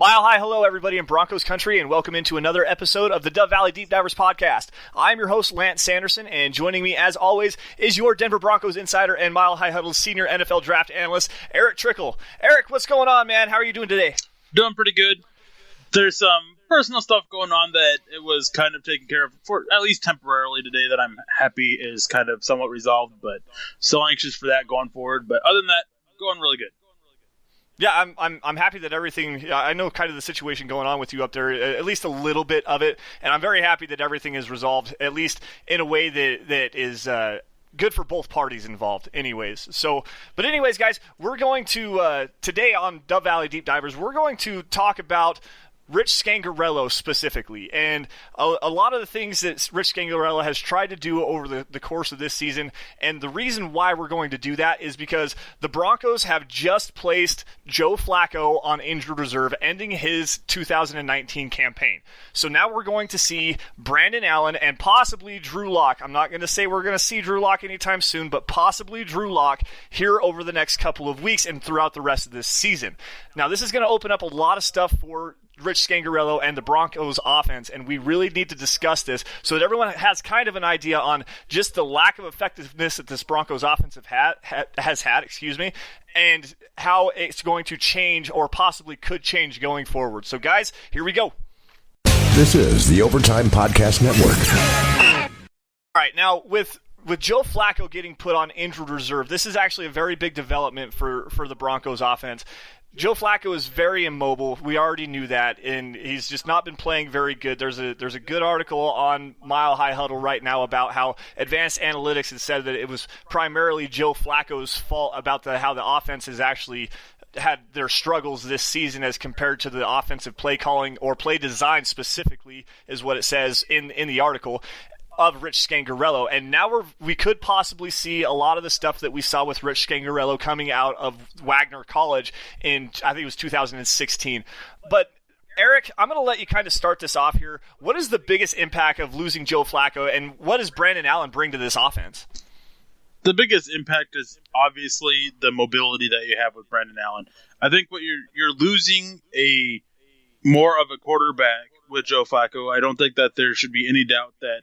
Mile high hello, everybody in Broncos country, and welcome into another episode of the Dove Valley Deep Divers podcast. I'm your host, Lance Sanderson, and joining me, as always, is your Denver Broncos insider and Mile High Huddle's senior NFL draft analyst, Erick Trickel. Erick, what's going on, man? How are you doing today? Doing pretty good. There's some personal stuff going on that it was kind of taken care of for at least temporarily today that I'm happy is kind of somewhat resolved, but still anxious for that going forward. But other than that, going really good. Yeah, I'm happy that everything. I know kind of the situation going on with you up there, at least a little bit of it, and I'm very happy that everything is resolved, at least in a way that is good for both parties involved. Anyways, but anyways, guys, we're going to today on Dove Valley Deep Divers, we're going to talk about Rich Scangarello specifically, and a lot of the things that Rich Scangarello has tried to do over the course of this season, and the reason why we're going to do that is because the Broncos have just placed Joe Flacco on injured reserve, ending his 2019 campaign. So now we're going to see Brandon Allen and possibly Drew Lock. I'm not going to say we're going to see Drew Lock anytime soon, but possibly Drew Lock here over the next couple of weeks and throughout the rest of this season. Now, this is going to open up a lot of stuff for Rich Scangarello and the Broncos offense, and we really need to discuss this so that everyone has kind of an idea on just the lack of effectiveness that this Broncos offense has had, and how it's going to change or possibly could change going forward. So, guys, here we go. This is the Overtime Podcast Network. All right, now with Joe Flacco getting put on injured reserve, this is actually a very big development for the Broncos offense. Joe Flacco is very immobile. We already knew that, and he's just not been playing very good. There's a good article on Mile High Huddle right now about how advanced analytics has said that it was primarily Joe Flacco's fault about how the offense has actually had their struggles this season as compared to the offensive play calling or play design specifically, is what it says in the article of Rich Scangarello. And now we could possibly see a lot of the stuff that we saw with Rich Scangarello coming out of Wagner College in, I think it was 2016. But Erick, I'm going to let you kind of start this off here. What is the biggest impact of losing Joe Flacco, and what does Brandon Allen bring to this offense? The biggest impact is obviously the mobility that you have with Brandon Allen. I think what you're losing a more of a quarterback with Joe Flacco. I don't think that there should be any doubt that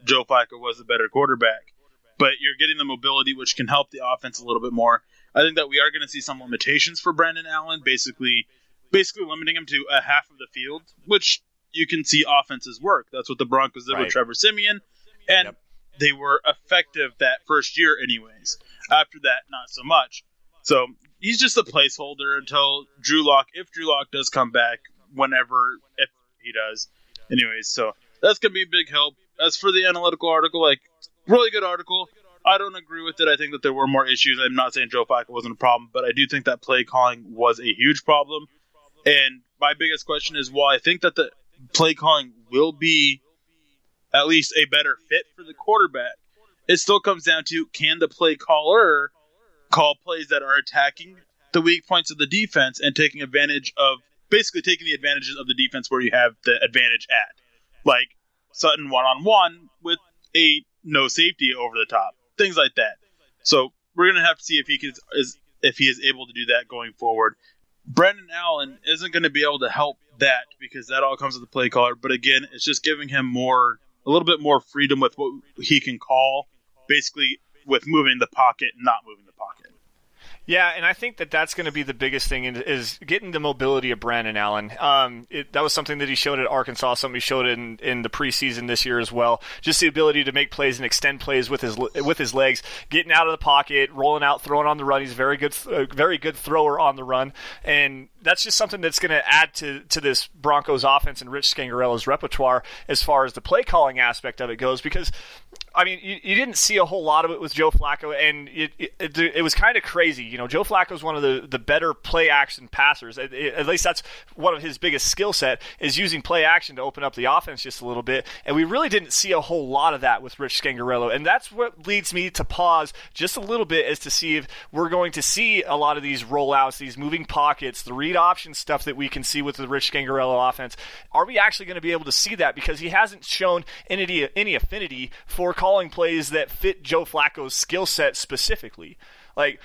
Joe Flacco was the better quarterback, but you're getting the mobility, which can help the offense a little bit more. I think that we are going to see some limitations for Brandon Allen, basically limiting him to a half of the field, which you can see offenses work. That's what the Broncos did with Trevor Siemian, and they were effective that first year anyways. After that, not so much. So he's just a placeholder until Drew Lock, if Drew Lock does come back, if he does. Anyways, so that's going to be a big help. As for the analytical article, really good article. I don't agree with it. I think that there were more issues. I'm not saying Joe Flacco wasn't a problem, but I do think that play calling was a huge problem. And my biggest question is, while I think that the play calling will be at least a better fit for the quarterback, it still comes down to, can the play caller call plays that are attacking the weak points of the defense and taking the advantages of the defense where you have the advantage at. Like Sutton one-on-one with a no safety over the top, things like that. So we're going to have to see if he is able to do that going forward. Brandon Allen isn't going to be able to help that because that all comes with the play caller. But again, it's just giving him a little bit more freedom with what he can call, basically with moving the pocket and not moving the pocket. Yeah, and I think that's going to be the biggest thing is getting the mobility of Brandon Allen. That was something that he showed at Arkansas, something he showed in the preseason this year as well. Just the ability to make plays and extend plays with his legs, getting out of the pocket, rolling out, throwing on the run. He's a very good thrower on the run, and that's just something that's going to add to this Broncos offense and Rich Scangarello's repertoire as far as the play calling aspect of it goes, because I mean, you didn't see a whole lot of it with Joe Flacco, and it was kind of crazy. You know, Joe Flacco's one of the better play action passers. At least that's one of his biggest skill set, is using play action to open up the offense just a little bit. And we really didn't see a whole lot of that with Rich Scangarello. And that's what leads me to pause just a little bit, as to see if we're going to see a lot of these rollouts, these moving pockets, the read option stuff that we can see with the Rich Scangarello offense. Are we actually going to be able to see that? Because he hasn't shown any affinity for calling plays that fit Joe Flacco's skill set specifically. Like,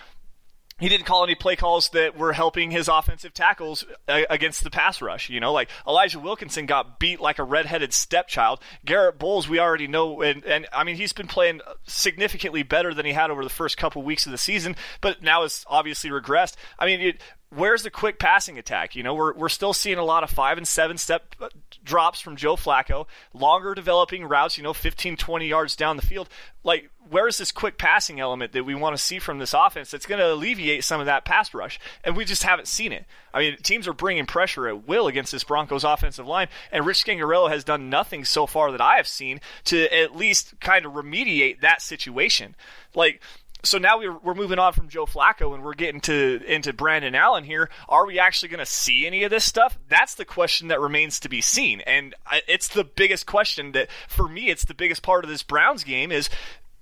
he didn't call any play calls that were helping his offensive tackles against the pass rush. Like Elijah Wilkinson got beat like a redheaded stepchild. Garrett Bowles, we already know, and I mean, he's been playing significantly better than he had over the first couple weeks of the season, but now has obviously regressed. I mean, where's the quick passing attack? We're still seeing a lot of 5 and 7 step drops from Joe Flacco, longer developing routes, 15, 20 yards down the field. Like, where's this quick passing element that we want to see from this offense that's going to alleviate some of that pass rush? And we just haven't seen it. I mean, teams are bringing pressure at will against this Broncos offensive line, and Rich Scangarello has done nothing so far that I have seen to at least kind of remediate that situation. Like, so now we're moving on from Joe Flacco and we're getting into Brandon Allen here. Are we actually going to see any of this stuff? That's the question that remains to be seen. And it's the biggest question that, for me, it's the biggest part of this Browns game is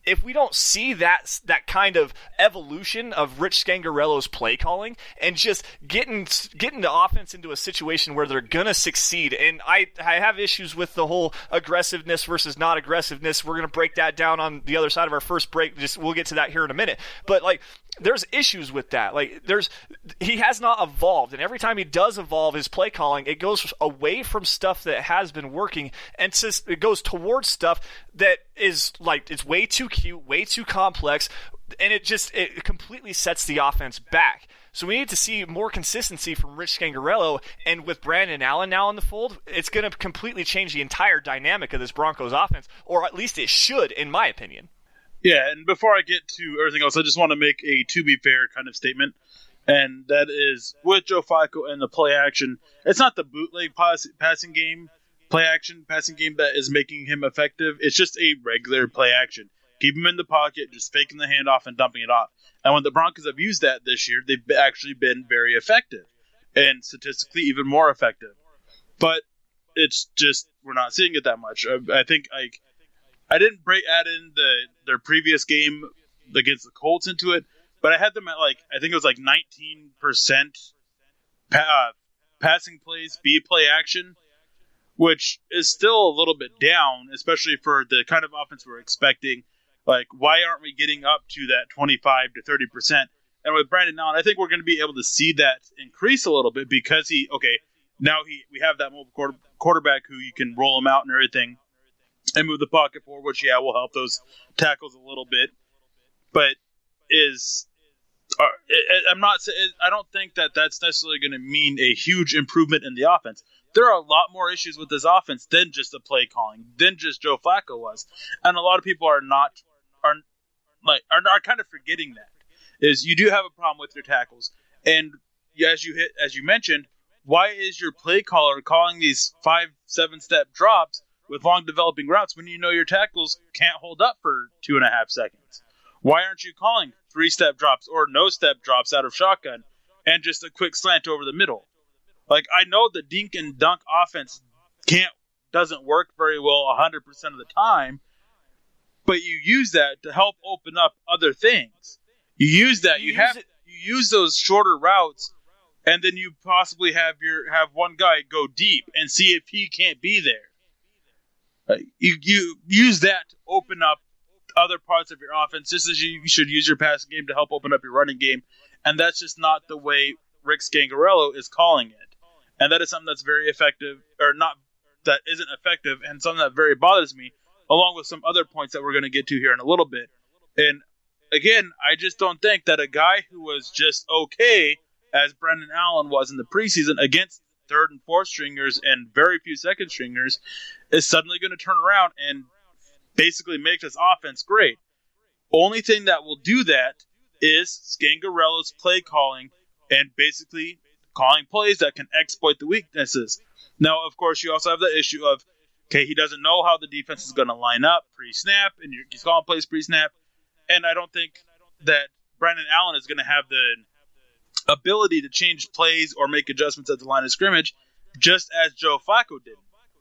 if we don't see that kind of evolution of Rich Scangarello's play calling and just getting the offense into a situation where they're going to succeed. And I have issues with the whole aggressiveness versus not aggressiveness. We're going to break that down on the other side of our first break. We'll get to that here in a minute. But like, there's issues with that. Like, he has not evolved, and every time he does evolve his play calling, it goes away from stuff that has been working, and it goes towards stuff that is like, it's way too cute, way too complex, and it completely sets the offense back. So we need to see more consistency from Rich Scangarello, and with Brandon Allen now in the fold, it's going to completely change the entire dynamic of this Broncos offense, or at least it should, in my opinion. Yeah, and before I get to everything else, I just want to make a to be fair kind of statement, and that is with Joe Flacco and the play action, it's not the bootleg passing game, passing game that is making him effective. It's just a regular play action. Keep him in the pocket, just faking the handoff and dumping it off. And when the Broncos have used that this year, they've actually been very effective, and statistically even more effective. But it's just, we're not seeing it that much. I think I didn't add in their previous game against the Colts into it, but I had them at I think it was 19% passing plays, play action, which is still a little bit down, especially for the kind of offense we're expecting. Like, why aren't we getting up to that 25 to 30%? And with Brandon Allen, I think we're going to be able to see that increase a little bit because we have that mobile quarterback who you can roll him out and everything. And move the pocket forward, which will help those tackles a little bit. But I don't think that that's necessarily going to mean a huge improvement in the offense. There are a lot more issues with this offense than just the play calling, than just Joe Flacco was, and a lot of people are kind of forgetting that. Is you do have a problem with your tackles, and as you mentioned, why is your play caller calling these 5-7 step drops with long developing routes when you know your tackles can't hold up for 2.5 seconds? Why aren't you calling 3-step drops or no step drops out of shotgun and just a quick slant over the middle? Like, I know the dink and dunk offense doesn't work very well 100% of the time, but you use that to help open up other things. You use that. You use those shorter routes, and then you possibly have one guy go deep and see if he can't be there. You use that to open up other parts of your offense, just as you should use your passing game to help open up your running game. And that's just not the way Rick Scangarello is calling it. And that is something that's very effective, or not, that isn't effective, and something that very bothers me, along with some other points that we're going to get to here in a little bit. And again, I just don't think that a guy who was just okay, as Brandon Allen was in the preseason, against third and fourth stringers and very few second stringers, is suddenly going to turn around and basically make this offense great. Only thing that will do that is Scangarello's play calling and basically calling plays that can exploit the weaknesses. Now, of course, you also have the issue of, he doesn't know how the defense is going to line up pre-snap, and he's calling plays pre-snap. And I don't think that Brandon Allen is going to have the ability to change plays or make adjustments at the line of scrimmage, just as Joe Flacco did.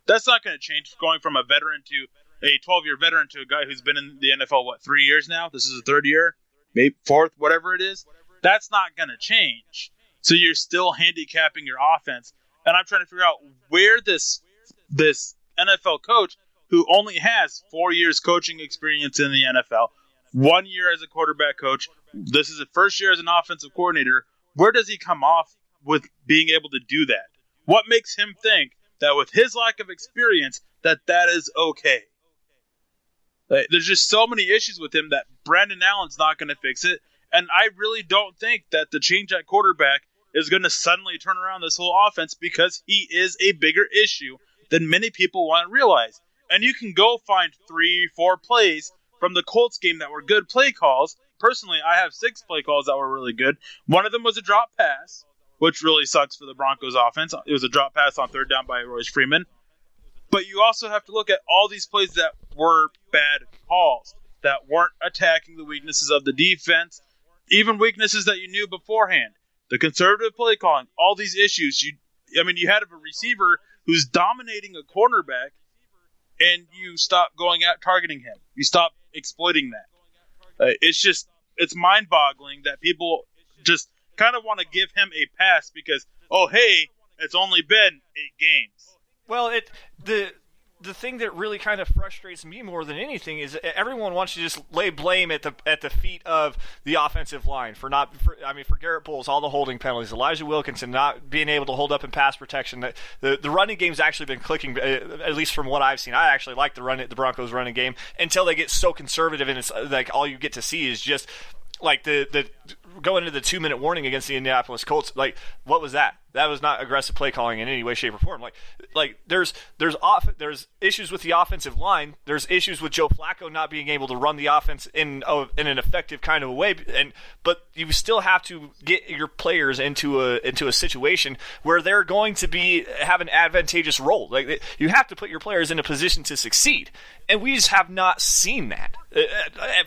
That's not going to change going from a 12-year veteran to a guy who's been in the NFL, 3 years now? This is the third year, maybe fourth, whatever it is. That's not going to change. So you're still handicapping your offense. And I'm trying to figure out where this NFL coach, who only has 4 years coaching experience in the NFL, 1 year as a quarterback coach, this is his first year as an offensive coordinator. Where does he come off with being able to do that? What makes him think that with his lack of experience that is okay? There's just so many issues with him that Brandon Allen's not going to fix it. And I really don't think that the change at quarterback is going to suddenly turn around this whole offense, because he is a bigger issue than many people want to realize. And you can go find 3-4 plays from the Colts game that were good play calls. Personally, I have 6 play calls that were really good. One of them was a drop pass, which really sucks for the Broncos offense. It was a drop pass on third down by Royce Freeman. But you also have to look at all these plays that were bad calls, that weren't attacking the weaknesses of the defense, even weaknesses that you knew beforehand. The conservative play calling, all these issues. You had a receiver who's dominating a cornerback, and you stop going out targeting him. You stop exploiting that. It's mind-boggling that people just kind of want to give him a pass because, oh, hey, it's only been 8 games. Well, the thing that really kind of frustrates me more than anything is everyone wants to just lay blame at the feet of the offensive line for Garrett Bowles, all the holding penalties, Elijah Wilkinson not being able to hold up in pass protection. The running game's actually been clicking, at least from what I've seen. I actually like the Broncos running game until they get so conservative, and it's like all you get to see is just like the going into the 2-minute warning against the Indianapolis Colts. Like, what was that? That was not aggressive play calling in any way, shape, or form. Like there's issues with the offensive line. There's issues with Joe Flacco not being able to run the offense in an effective kind of a way. But you still have to get your players into a situation where they're going to have an advantageous role. Like, you have to put your players in a position to succeed, and we just have not seen that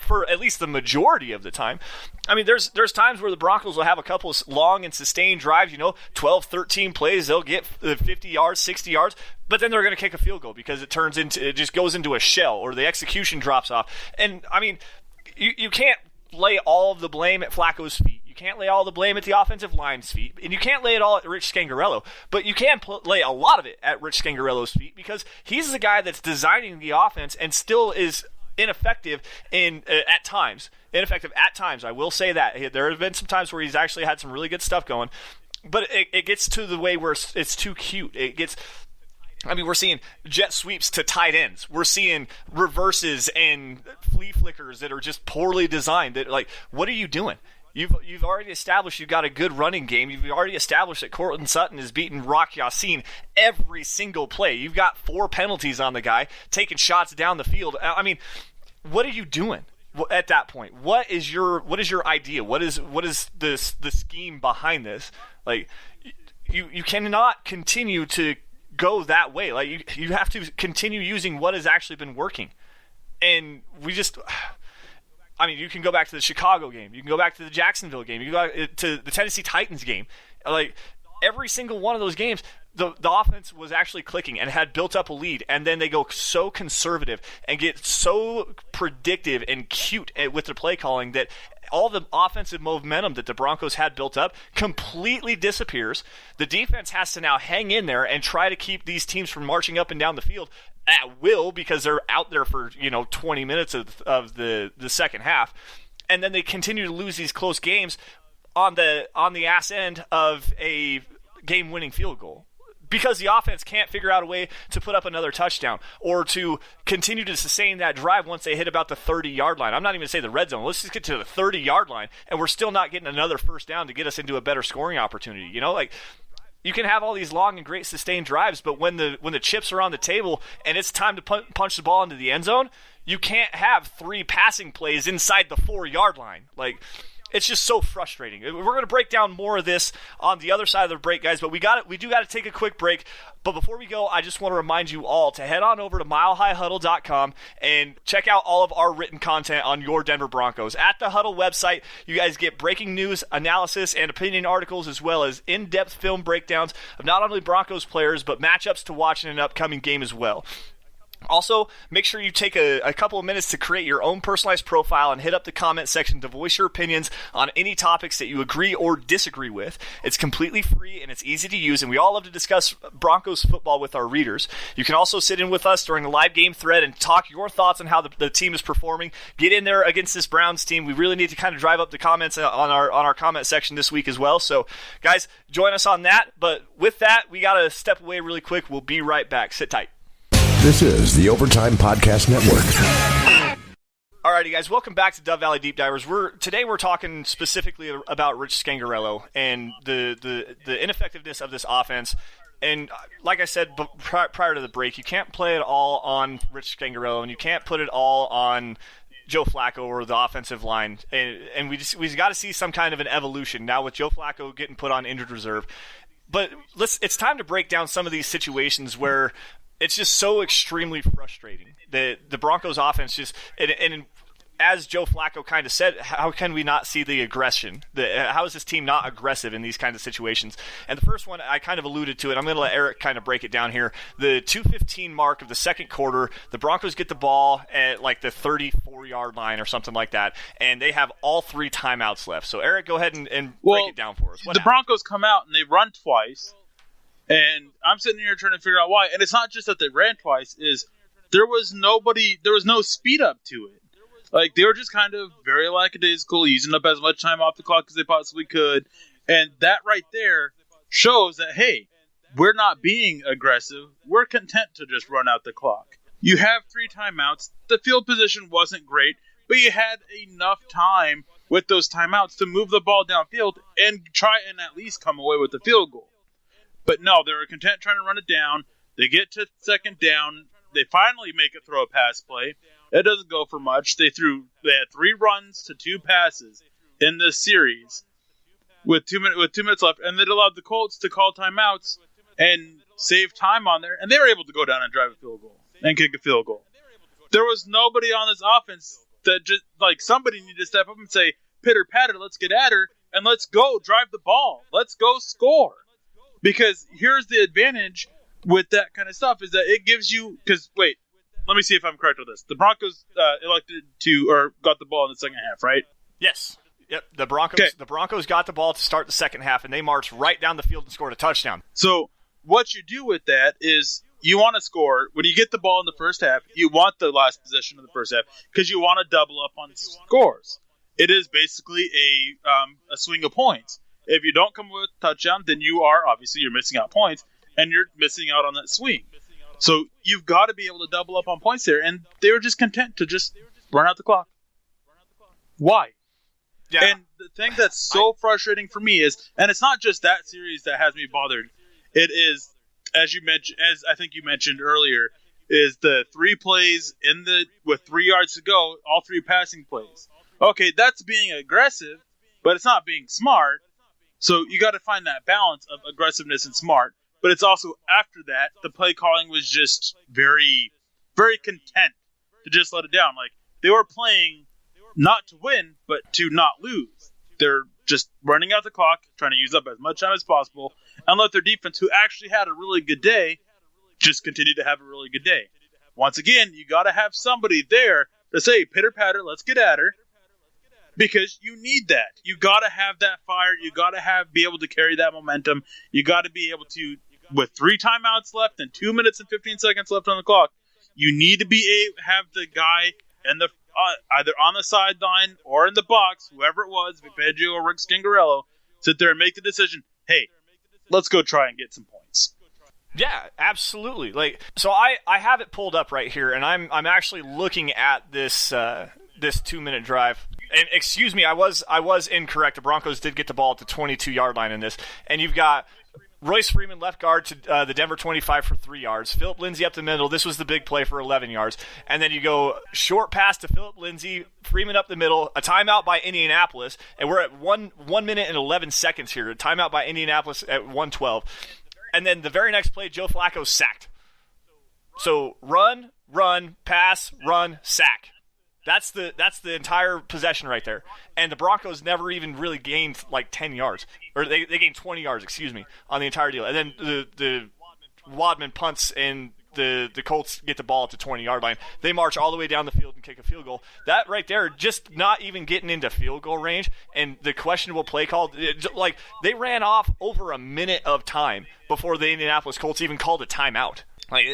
for at least the majority of the time. I mean, there's times where the Broncos will have a couple of long and sustained drives, 12, 13 plays, they'll get 50 yards, 60 yards, but then they're going to kick a field goal because it just goes into a shell, or the execution drops off. And, I mean, you can't lay all of the blame at Flacco's feet. You can't lay all the blame at the offensive line's feet, and you can't lay it all at Rich Scangarello, but you can lay a lot of it at Rich Scangarello's feet, because he's the guy that's designing the offense and still is ineffective at times. Ineffective at times, I will say that. There have been some times where he's actually had some really good stuff going, but it gets to the way where it's too cute. We're seeing jet sweeps to tight ends. We're seeing reverses and flea flickers that are just poorly designed. What are you doing? You've already established you've got a good running game. You've already established that Courtland Sutton is beating Rock Ya-Sin every single play. You've got 4 penalties on the guy, taking shots down the field. I mean, what are you doing at that point? What is your idea? What is the scheme behind this? Like, you cannot continue to go that way. Like, you have to continue using what has actually been working. And you can go back to the Chicago game. You can go back to the Jacksonville game. You can go back to the Tennessee Titans game. Like, every single one of those games, the offense was actually clicking and had built up a lead, and then they go so conservative and get so predictive and cute with the play calling that all the offensive momentum that the Broncos had built up completely disappears. The defense has to now hang in there and try to keep these teams from marching up and down the field at will, because they're out there for 20 minutes of the second half, and then they continue to lose these close games on the ass end of a game-winning field goal, because the offense can't figure out a way to put up another touchdown or to continue to sustain that drive once they hit about the 30-yard line. I'm not even going to say the red zone. Let's just get to the 30-yard line, and we're still not getting another first down to get us into a better scoring opportunity. You can have all these long and great sustained drives, but when the chips are on the table and it's time to punch the ball into the end zone, you can't have 3 passing plays inside the 4-yard line. Like, it's just so frustrating. We're going to break down more of this on the other side of the break, guys, but we do got to take a quick break. But before we go, I just want to remind you all to head on over to milehighhuddle.com and check out all of our written content on your Denver Broncos. At the Huddle website, you guys get breaking news, analysis, and opinion articles, as well as in-depth film breakdowns of not only Broncos players, but matchups to watch in an upcoming game as well. Also, make sure you take a couple of minutes to create your own personalized profile and hit up the comment section to voice your opinions on any topics that you agree or disagree with. It's completely free and it's easy to use, and we all love to discuss Broncos football with our readers. You can also sit in with us during the live game thread and talk your thoughts on how the team is performing. Get in there against this Browns team. We really need to kind of drive up the comments on our comment section this week as well. So, guys, join us on that. But with that, we got to step away really quick. We'll be right back. Sit tight. This is the Overtime Podcast Network. Alrighty, guys, welcome back to Dove Valley Deep Divers. Today we're talking specifically about Rich Scangarello and the ineffectiveness of this offense. And like I said prior to the break, you can't play it all on Rich Scangarello, and you can't put it all on Joe Flacco or the offensive line. And we got to see some kind of an evolution now with Joe Flacco getting put on injured reserve. But it's time to break down some of these situations where it's just so extremely frustrating that the Broncos offense just and as Joe Flacco kind of said, how can we not see the aggression? How is this team not aggressive in these kinds of situations? And the first one, I kind of alluded to it. I'm going to let Erick kind of break it down here. The 2:15 mark of the second quarter, the Broncos get the ball at like the 34-yard line or something like that, and they have all 3 timeouts left. So, Erick, go ahead and break it down for us. The Broncos come out and they run twice. And I'm sitting here trying to figure out why. And it's not just that they ran twice, is there was no speed up to it. Like, they were just kind of very lackadaisical, using up as much time off the clock as they possibly could. And that right there shows that, hey, we're not being aggressive. We're content to just run out the clock. You have 3 timeouts. The field position wasn't great, but you had enough time with those timeouts to move the ball downfield and try and at least come away with the field goal. But no, they were content trying to run it down. They get to second down. They finally make it throw a pass play. It doesn't go for much. They had 3 runs to 2 passes in this series with 2 minutes left, and it allowed the Colts to call timeouts and save time on there, and they were able to go down and drive a field goal and kick a field goal. There was nobody on this offense that just, like, somebody needed to step up and say, pitter patter, let's get at her, and let's go drive the ball. Let's go score. Because here's the advantage with that kind of stuff is that it gives you – because, wait, let me see if I'm correct with this. The Broncos elected to – or got the ball in the second half, right? Yes. Yep. The Broncos got the ball to start the second half, and they marched right down the field and scored a touchdown. So what you do with that is you want to score. When you get the ball in the first half, you want the last possession of the first half because you want to double up on scores. It is basically a swing of points. If you don't come with a touchdown, then you're missing out points, and you're missing out on that swing. So you've got to be able to double up on points there, and they were just content to just run out the clock. Why? Yeah. And the thing that's so frustrating for me is, and it's not just that series that has me bothered. It is, as I think you mentioned earlier, is the 3 plays with 3 yards to go, all 3 passing plays. Okay, that's being aggressive, but it's not being smart. So you got to find that balance of aggressiveness and smart. But it's also after that, the play calling was just very, very content to just let it down. Like, they were playing not to win, but to not lose. They're just running out the clock, trying to use up as much time as possible, and let their defense, who actually had a really good day, just continue to have a really good day. Once again, you got to have somebody there to say, pitter patter, let's get at her. Because you need that. You got to have that fire. You got to be able to carry that momentum. You got to be able to, with 3 timeouts left and 2 minutes and 15 seconds left on the clock, you need to have the guy in either on the sideline or in the box, whoever it was, Fangio or Rick Scangarello, sit there and make the decision. Hey, let's go try and get some points. Yeah, absolutely. Like, so I have it pulled up right here, and I'm actually looking at this 2-minute drive. And excuse me, I was incorrect. The Broncos did get the ball at the 22-yard line in this. And you've got Royce Freeman, left guard, to the Denver 25 for 3 yards. Phillip Lindsay up the middle. This was the big play for 11 yards. And then you go short pass to Phillip Lindsay, Freeman up the middle, a timeout by Indianapolis. And we're at 1 minute and 11 seconds here. A timeout by Indianapolis at 1:12. And then the very next play, Joe Flacco sacked. So run, pass, run, sack. That's the entire possession right there. And the Broncos never even really gained like 10 yards. Or they gained 20 yards, on the entire deal. And then the Wadman punts, and the Colts get the ball at the 20-yard line. They march all the way down the field and kick a field goal. That right there, just not even getting into field goal range, and the questionable play call, like they ran off over a minute of time before the Indianapolis Colts even called a timeout. Like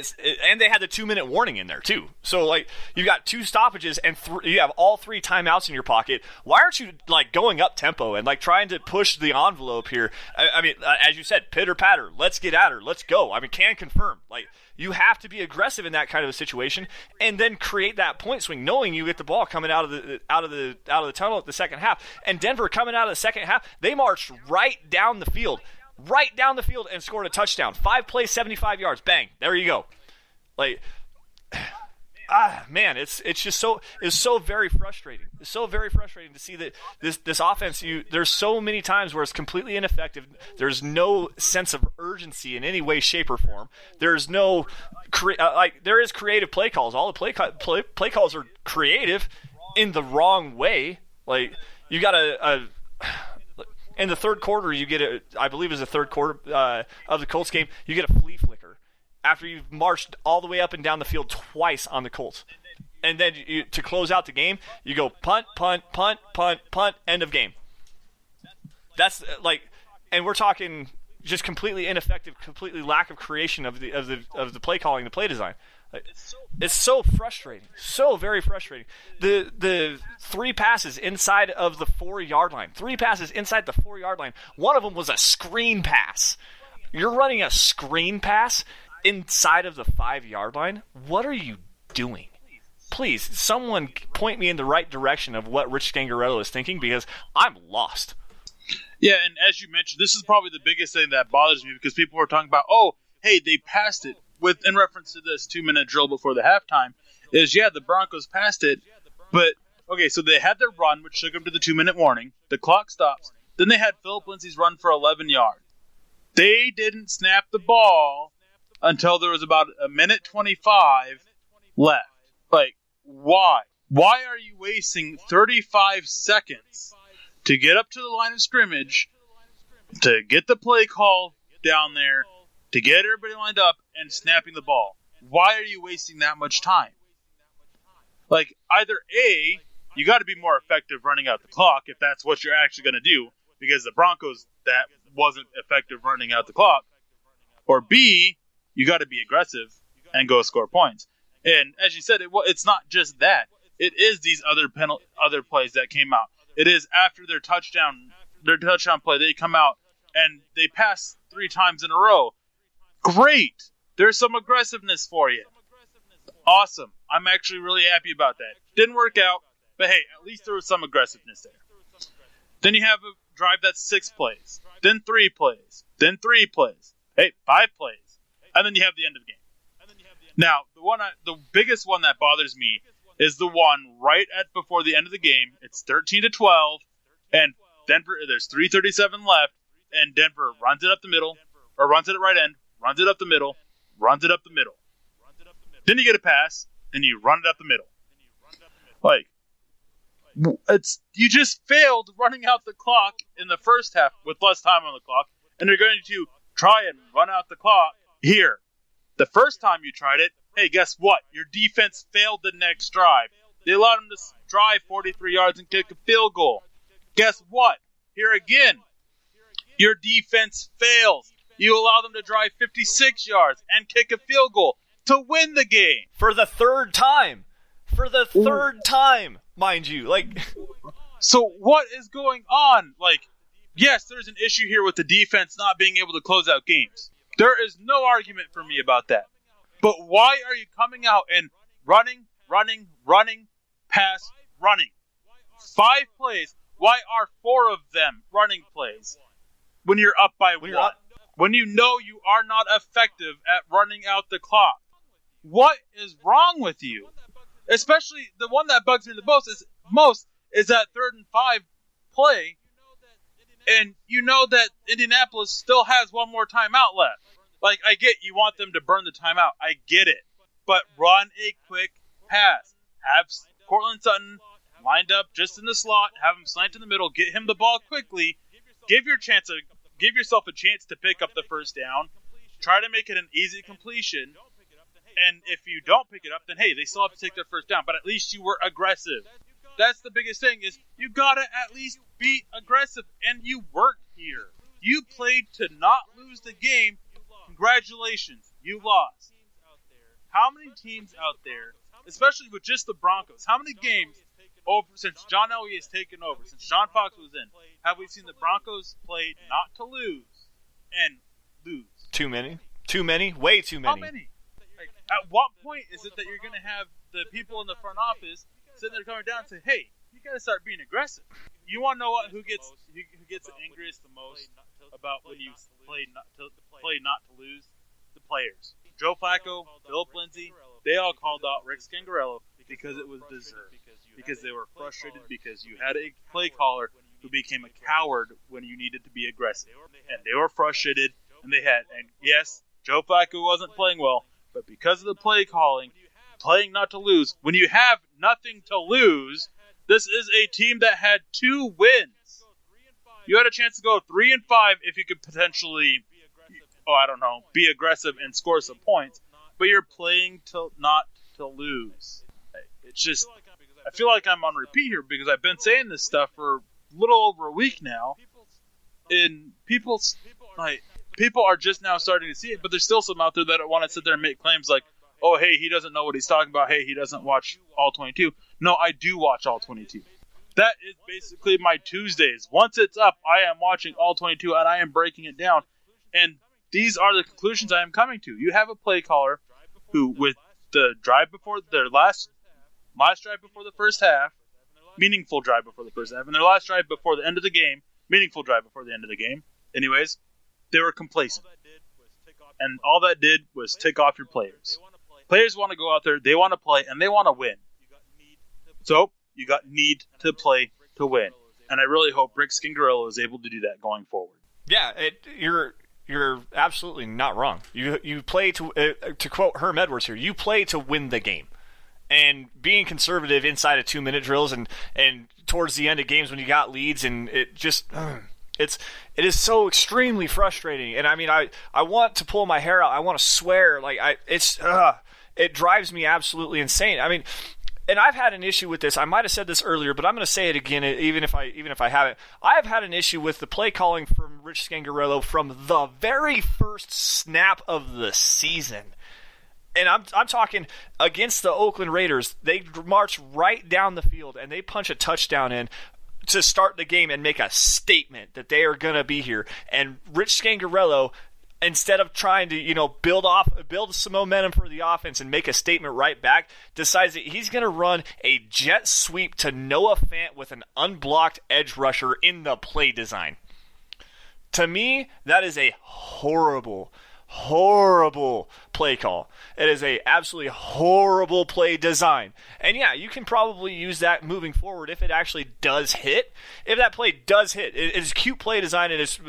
and they had the 2-minute warning in there too. So like you got 2 stoppages and you have all 3 timeouts in your pocket. Why aren't you like going up tempo and like trying to push the envelope here? I mean, as you said, pitter patter. Let's get at her. Let's go. I mean, can confirm. Like you have to be aggressive in that kind of a situation, and then create that point swing, knowing you get the ball coming out of the tunnel at the second half. And Denver coming out of the second half, they marched right down the field and scored a touchdown. 5 plays, 75 yards. Bang. There you go. Like, man, it's so very frustrating. It's so very frustrating to see that this offense, there's so many times where it's completely ineffective. There's no sense of urgency in any way, shape, or form. There's no, there is creative play calls. All the play calls are creative in the wrong way. Like, you got in the third quarter, you get I believe it was the third quarter of the Colts game, you get a flea flicker after you've marched all the way up and down the field twice on the Colts. And then to close out the game, you go punt, punt, punt, punt, punt, end of game. That's like, and we're talking just completely ineffective, completely lack of creation of the play calling, the play design. It's so frustrating, so very frustrating. The 3 passes inside of the 4-yard line. 3 passes inside the 4-yard line. One of them was a screen pass. You're running a screen pass inside of the 5-yard line? What are you doing? Please, someone point me in the right direction of what Rich Scangarello is thinking, because I'm lost. Yeah, and as you mentioned, this is probably the biggest thing that bothers me, because people are talking about, oh, hey, they passed it. In reference to this 2-minute drill before the halftime, is the Broncos passed it, but okay, so they had their run, which took them to the 2-minute warning. The clock stops. Then they had Philip Lindsay's run for 11 yards. They didn't snap the ball until there was about a minute 25 left. Like, why? Why are you wasting 35 seconds to get up to the line of scrimmage, to get the play call down there, to get everybody lined up and snapping the ball? Why are you wasting that much time? Like, either A, you got to be more effective running out the clock if that's what you're actually going to do, because the Broncos, that wasn't effective running out the clock. Or B, you got to be aggressive and go score points. And as you said, it's not just that. It is these other plays that came out. It is after their touchdown play, they come out and they pass 3 times in a row. Great. There's some aggressiveness for you. Awesome. I'm actually really happy about that. Didn't work out, but hey, at least there was some aggressiveness there. Then you have a drive that's 6 plays, then 3 plays, then 3 plays. Hey, 5 plays. And then you have the end of the game. Now, the biggest one that bothers me is the one right before the end of the game. It's 13-12, and Denver, there's 3:37 left, and Denver runs it up the middle, or runs it at right end, runs it up the middle, runs it up the middle. Then you get a pass, then you run it up the middle. Like, you just failed running out the clock in the first half with less time on the clock, and you're going to try and run out the clock here. The first time you tried it, hey, guess what? Your defense failed the next drive. They allowed them to drive 43 yards and kick a field goal. Guess what? Here again, your defense fails. You allow them to drive 56 yards and kick a field goal to win the game. For the third time. For the third time, mind you. So what is going on? Like, yes, there's an issue here with the defense not being able to close out games. There is no argument for me about that. But why are you coming out and running, pass, running? 5 plays. Why are 4 of them running plays when you're up by 1? When you know you are not effective at running out the clock. What is wrong with you? Especially the one that bugs me the most is that 3rd and 5 play, and you know that Indianapolis still has one more timeout left. Like, I get you want them to burn the timeout. I get it. But run a quick pass. Have Cortland Sutton lined up just in the slot. Have him slant in the middle. Get him the ball quickly. Give yourself a chance to pick up the first down. Try to make it an easy completion. And if you don't pick it up, then hey, they still have to take their first down. But at least you were aggressive. That's the biggest thing is you gotta at least be aggressive, and you worked here. You played to not lose the game. Congratulations, you lost. How many teams out there, especially with just the Broncos, how many games since John Elway has taken over, since John Fox was in, have we seen the Broncos play not to lose and lose? Too many? Too many? Way too many. How many? Like, at what point is it that you're going to have the people in the front office sitting there coming down and say, hey, you got to start being aggressive? You want to know who gets the angriest the most about when you play not to lose? The players. Joe Flacco, Philip Lindsay, they all called out Rick Scangarello because it was deserved. Because they were frustrated because you had a play caller who became a coward when you needed to be aggressive. And they were frustrated, and yes, Joe Flacco wasn't playing well, but because of the play calling, playing not to lose, when you have nothing to lose, this is a team that had 2 wins. You had a chance to go 3-5 if you could potentially, be aggressive and score some points, but you're playing not to lose. It's just, I feel like I'm on repeat here because I've been saying this stuff for a little over a week now, and people are just now starting to see it, but there's still some out there that want to sit there and make claims like, oh, hey, he doesn't know what he's talking about. Hey, he doesn't watch all 22. No, I do watch all 22. That is basically my Tuesdays. Once it's up, I am watching all 22, and I am breaking it down. And these are the conclusions I am coming to. You have a play caller who, with the drive before their last drive before the first half, meaningful drive before the first half, and their last drive before the end of the game, meaningful drive before the end of the game. Anyways, they were complacent. And all that did was take off your players. Players want to go out there, they want to play, and they want to win. So, you got need to play to win. And I really hope Rick Scangarello is able to do that going forward. Yeah, you're absolutely not wrong. You play to quote Herm Edwards here, you play to win the game. And being conservative inside of 2-minute drills and towards the end of games when you got leads, and it just it is so extremely frustrating. And I mean, I want to pull my hair out. I want to swear. Like it drives me absolutely insane. I mean, and I've had an issue with this. I might have said this earlier, but I'm going to say it again, even if I haven't. I have had an issue with the play calling from Rich Scangarello from the very first snap of the season. And I'm talking against the Oakland Raiders. They march right down the field and they punch a touchdown in to start the game and make a statement that they are going to be here. And Rich Scangarello, instead of trying to, build some momentum for the offense and make a statement right back, decides that he's going to run a jet sweep to Noah Fant with an unblocked edge rusher in the play design. To me, that is a horrible play call. It is a absolutely horrible play design. And yeah, you can probably use that moving forward if it actually does hit. If that play does hit, it is cute play design and it's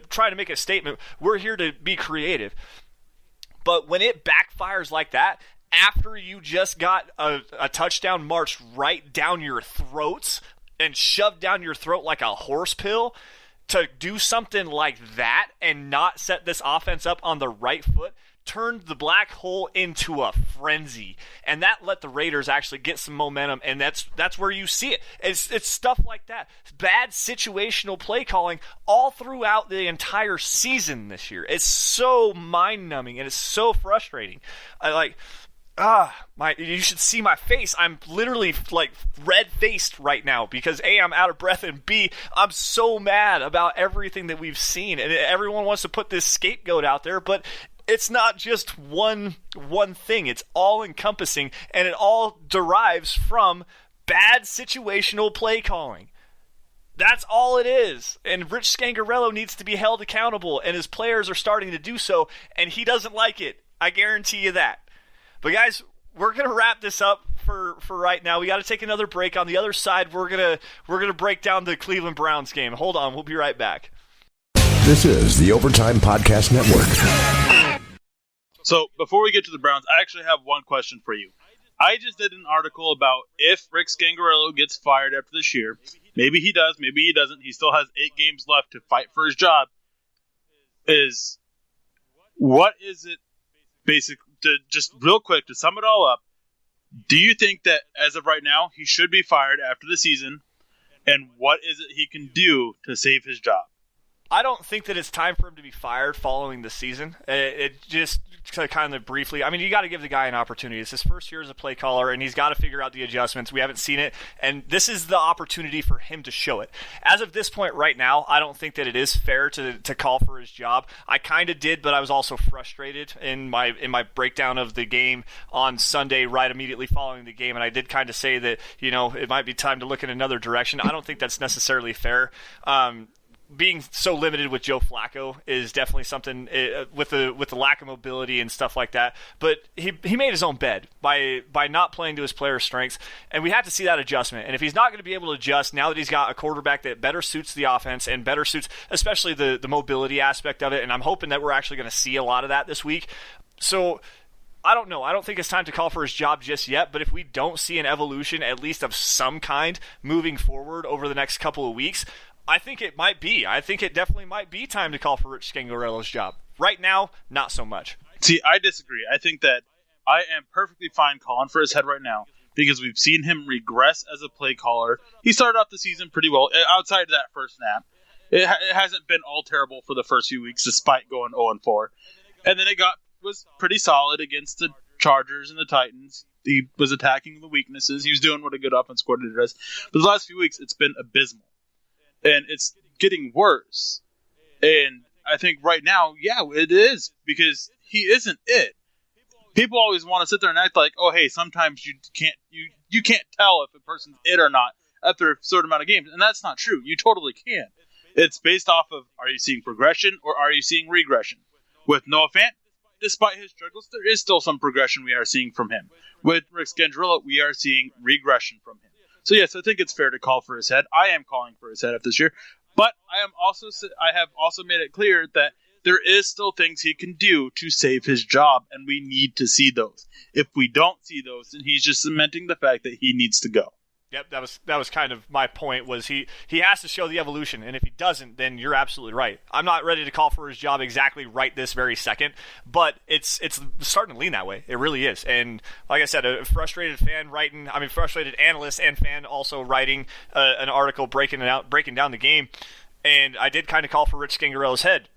trying to make a statement. We're here to be creative. But when it backfires like that, after you just got a touchdown marched right down your throats and shoved down your throat like a horse pill, to do something like that and not set this offense up on the right foot turned the black hole into a frenzy. And that let the Raiders actually get some momentum, and that's where you see it. It's stuff like that. Bad situational play calling all throughout the entire season this year. It's so mind-numbing, and it's so frustrating. You should see my face. I'm literally like red-faced right now because A, I'm out of breath, and B, I'm so mad about everything that we've seen. And everyone wants to put this scapegoat out there, but it's not just one thing. It's all-encompassing, and it all derives from bad situational play calling. That's all it is. And Rich Scangarello needs to be held accountable, and his players are starting to do so, and he doesn't like it. I guarantee you that. But guys, we're gonna wrap this up for right now. We got to take another break. On the other side, we're gonna break down the Cleveland Browns game. Hold on, we'll be right back. This is the Overtime Podcast Network. So before we get to the Browns, I actually have one question for you. I just did an article about if Rick Scangarello gets fired after this year. Maybe he does, maybe he doesn't. He still has 8 games left to fight for his job. What is it basically to just real quick to sum it all up, do you think that as of right now he should be fired after the season? And what is it he can do to save his job? I don't think that it's time for him to be fired following the season. It just kind of briefly, I mean, you got to give the guy an opportunity. It's his first year as a play caller, and he's got to figure out the adjustments. We haven't seen it, and this is the opportunity for him to show it. As of this point right now, I don't think that it is fair to call for his job. I kind of did, but I was also frustrated in my breakdown of the game on Sunday right immediately following the game, and I did kind of say that, you know, it might be time to look in another direction. I don't think that's necessarily fair. Being so limited with Joe Flacco is definitely something with the lack of mobility and stuff like that. But he made his own bed by not playing to his players' strengths, and we have to see that adjustment. And if he's not going to be able to adjust now that he's got a quarterback that better suits the offense and better suits especially the mobility aspect of it, and I'm hoping that we're actually going to see a lot of that this week. So I don't know. I don't think it's time to call for his job just yet, but if we don't see an evolution, at least of some kind, moving forward over the next couple of weeks, I think it might be. I think it definitely might be time to call for Rich Scangarello's job. Right now, not so much. See, I disagree. I think that I am perfectly fine calling for his head right now because we've seen him regress as a play caller. He started off the season pretty well outside of that first snap. It hasn't been all terrible for the first few weeks despite going 0-4. And then was pretty solid against the Chargers and the Titans. He was attacking the weaknesses. He was doing what a good offense coordinator does. But the last few weeks, it's been abysmal. And it's getting worse. And I think right now, yeah, it is. Because he isn't it. People always want to sit there and act like, oh, hey, sometimes you can't tell if a person's it or not after a certain amount of games. And that's not true. You totally can. It's based off of, are you seeing progression or are you seeing regression? With Noah Fant, despite his struggles, there is still some progression we are seeing from him. With Rich Scangarello, we are seeing regression from him. So yes, I think it's fair to call for his head. I am calling for his head after this year, but I have also made it clear that there is still things he can do to save his job, and we need to see those. If we don't see those, then he's just cementing the fact that he needs to go. Yep, that was kind of my point, was he has to show the evolution, and if he doesn't, then you're absolutely right. I'm not ready to call for his job exactly right this very second, but it's starting to lean that way. It really is. And like I said, a frustrated analyst and fan also writing an article breaking down the game, and I did kind of call for Rich Scangarello's head.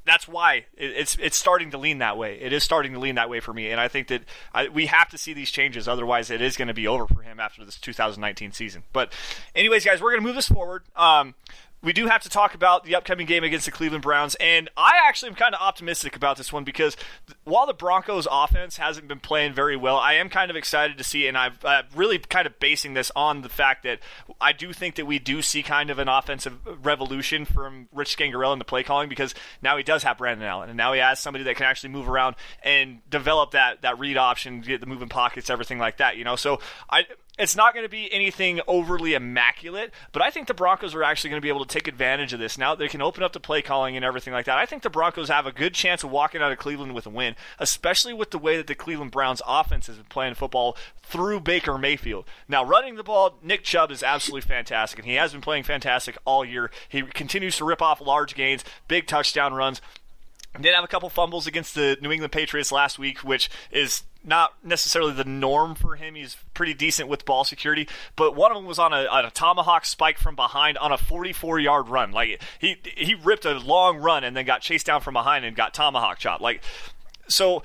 That's why it's starting to lean that way. It is starting to lean that way for me, and I think that we have to see these changes. Otherwise, it is going to be over for him after this 2019 season. But anyways, guys, we're going to move this forward. We do have to talk about the upcoming game against the Cleveland Browns, and I actually am kind of optimistic about this one because while the Broncos' offense hasn't been playing very well, I am kind of excited to see, and I'm really kind of basing this on the fact that I do think that we do see kind of an offensive revolution from Rich Scangarello in the play calling because now he does have Brandon Allen, and now he has somebody that can actually move around and develop that read option, get the moving pockets, everything like that, you know. So it's not going to be anything overly immaculate, but I think the Broncos are actually going to be able to take advantage of this. Now they can open up the play calling and everything like that. I think the Broncos have a good chance of walking out of Cleveland with a win, especially with the way that the Cleveland Browns offense has been playing football through Baker Mayfield. Now, running the ball, Nick Chubb is absolutely fantastic, and he has been playing fantastic all year. He continues to rip off large gains, big touchdown runs. Did have a couple fumbles against the New England Patriots last week, which is not necessarily the norm for him. He's pretty decent with ball security, but one of them was on a tomahawk spike from behind on a 44-yard run. Like he ripped a long run and then got chased down from behind and got tomahawk chopped. So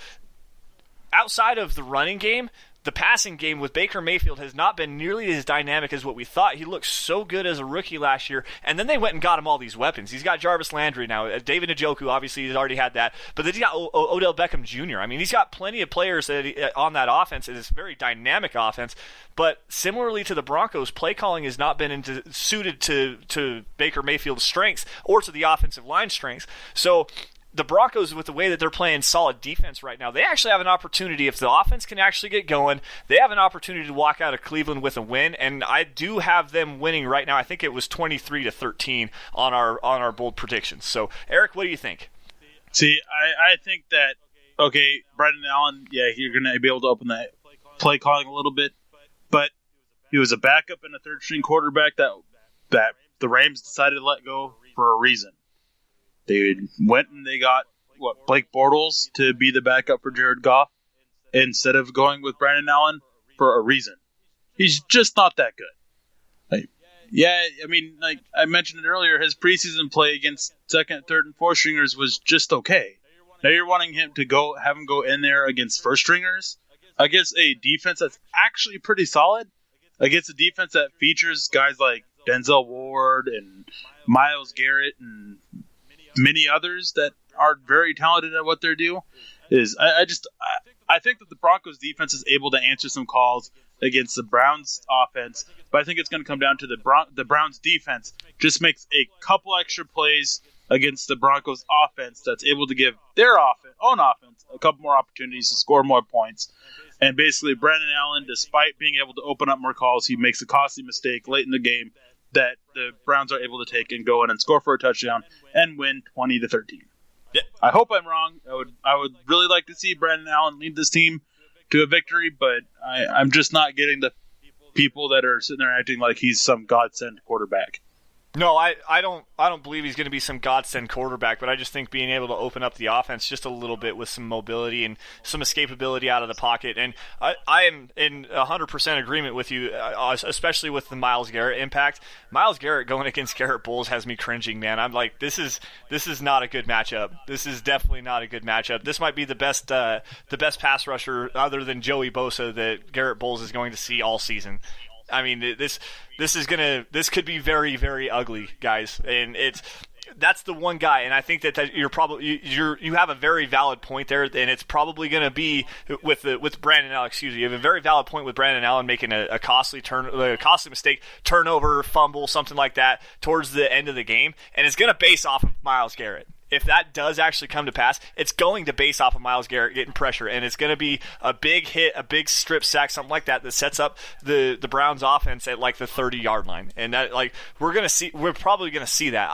outside of the running game, the passing game with Baker Mayfield has not been nearly as dynamic as what we thought. He looked so good as a rookie last year, and then they went and got him all these weapons. He's got Jarvis Landry now. David Njoku, obviously, he's already had that. But then he's got Odell Beckham Jr. I mean, he's got plenty of players on that offense. It's a very dynamic offense. But similarly to the Broncos, play calling has not been suited to Baker Mayfield's strengths or to the offensive line strengths. So the Broncos, with the way that they're playing solid defense right now, they actually have an opportunity. If the offense can actually get going, they have an opportunity to walk out of Cleveland with a win, and I do have them winning right now. I think it was 23-13 on our bold predictions. So, Eric, what do you think? See, I think that, okay, Brandon Allen, yeah, you're going to be able to open that play calling a little bit, but he was a backup and a third-string quarterback that the Rams decided to let go for a reason. They went and they got, Blake Bortles to be the backup for Jared Goff. instead of going with Brandon Allen for a reason. He's just not that good. Like I mentioned it earlier, his preseason play against second, third, and fourth stringers was just okay. Now you're wanting him to have him go in there against first stringers, against a defense that's actually pretty solid, against a defense that features guys like Denzel Ward and Myles Garrett and many others that are very talented at what they do. I think that the Broncos defense is able to answer some calls against the Browns offense, but I think it's going to come down to the Browns defense just makes a couple extra plays against the Broncos offense that's able to give their own offense a couple more opportunities to score more points. And basically, Brandon Allen, despite being able to open up more calls, he makes a costly mistake late in the game that the Browns are able to take and go in and score for a touchdown and win 20-13. Yeah. I hope I'm wrong. I would really like to see Brandon Allen lead this team to a victory, but I'm just not getting the people that are sitting there acting like he's some godsend quarterback. No, I don't believe he's going to be some godsend quarterback, but I just think being able to open up the offense just a little bit with some mobility and some escapability out of the pocket. And I am in 100% agreement with you, especially with the Myles Garrett impact. Myles Garrett going against Garrett Bowles has me cringing, man. I'm like, this is not a good matchup. This is definitely not a good matchup. This might be the best pass rusher other than Joey Bosa that Garrett Bowles is going to see all season. I mean, this could be very, very ugly, guys, and that's the one guy, and I think that you have a very valid point there, and it's probably going to be with Brandon Allen. Excuse me, you have a very valid point with Brandon Allen making a costly mistake, turnover, fumble, something like that towards the end of the game, and it's going to base off of Myles Garrett. If that does actually come to pass, it's going to base off of Myles Garrett getting pressure, and it's going to be a big hit, a big strip sack, something like that sets up the Browns offense at like the 30-yard line. And that, like, we're probably going to see that.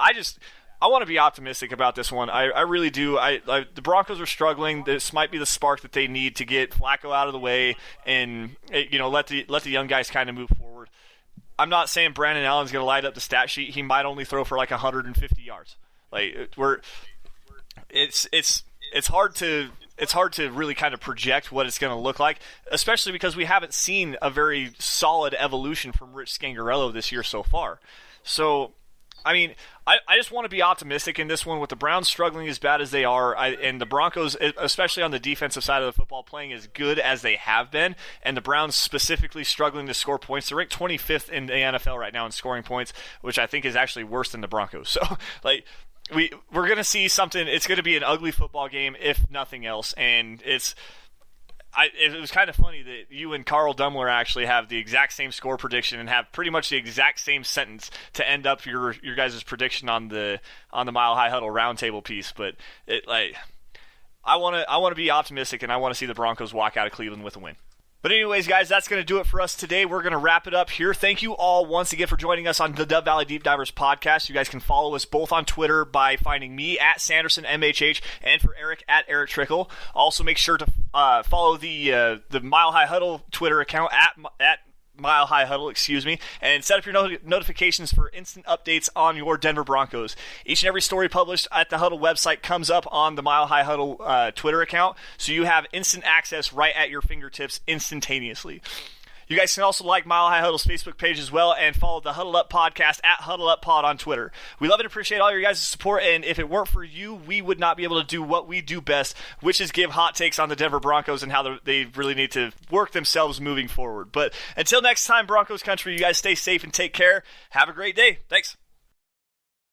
I want to be optimistic about this one. I really do. The Broncos are struggling. This might be the spark that they need to get Flacco out of the way and let the young guys kind of move forward. I'm not saying Brandon Allen's going to light up the stat sheet. He might only throw for like 150 yards. Like it's hard to really kind of project what it's going to look like, especially because we haven't seen a very solid evolution from Rich Scangarello this year so far. So, I mean, I just want to be optimistic in this one with the Browns struggling as bad as they are, and the Broncos, especially on the defensive side of the football, playing as good as they have been, and the Browns specifically struggling to score points. They're ranked 25th in the NFL right now in scoring points, which I think is actually worse than the Broncos. So, like, we're going to see something. It's going to be an ugly football game, if nothing else. And it was kind of funny that you and Carl Dummler actually have the exact same score prediction and have pretty much the exact same sentence to end up your guys' prediction on the Mile High Huddle roundtable piece. But I want to be optimistic, and I want to see the Broncos walk out of Cleveland with a win. But anyways, guys, that's going to do it for us today. We're going to wrap it up here. Thank you all once again for joining us on the Dove Valley Deep Divers podcast. You guys can follow us both on Twitter by finding me at Sanderson MHH and for Erick at Erick Trickel. Also, make sure to follow the Mile High Huddle Twitter account at Mile High Huddle, and set up your notifications for instant updates on your Denver Broncos. Each and every story published at the Huddle website comes up on the Mile High Huddle Twitter account, so you have instant access right at your fingertips instantaneously. You guys can also like Mile High Huddle's Facebook page as well and follow the Huddle Up podcast at Huddle Up Pod on Twitter. We love and appreciate all your guys' support, and if it weren't for you, we would not be able to do what we do best, which is give hot takes on the Denver Broncos and how they really need to work themselves moving forward. But until next time, Broncos country, you guys stay safe and take care. Have a great day. Thanks.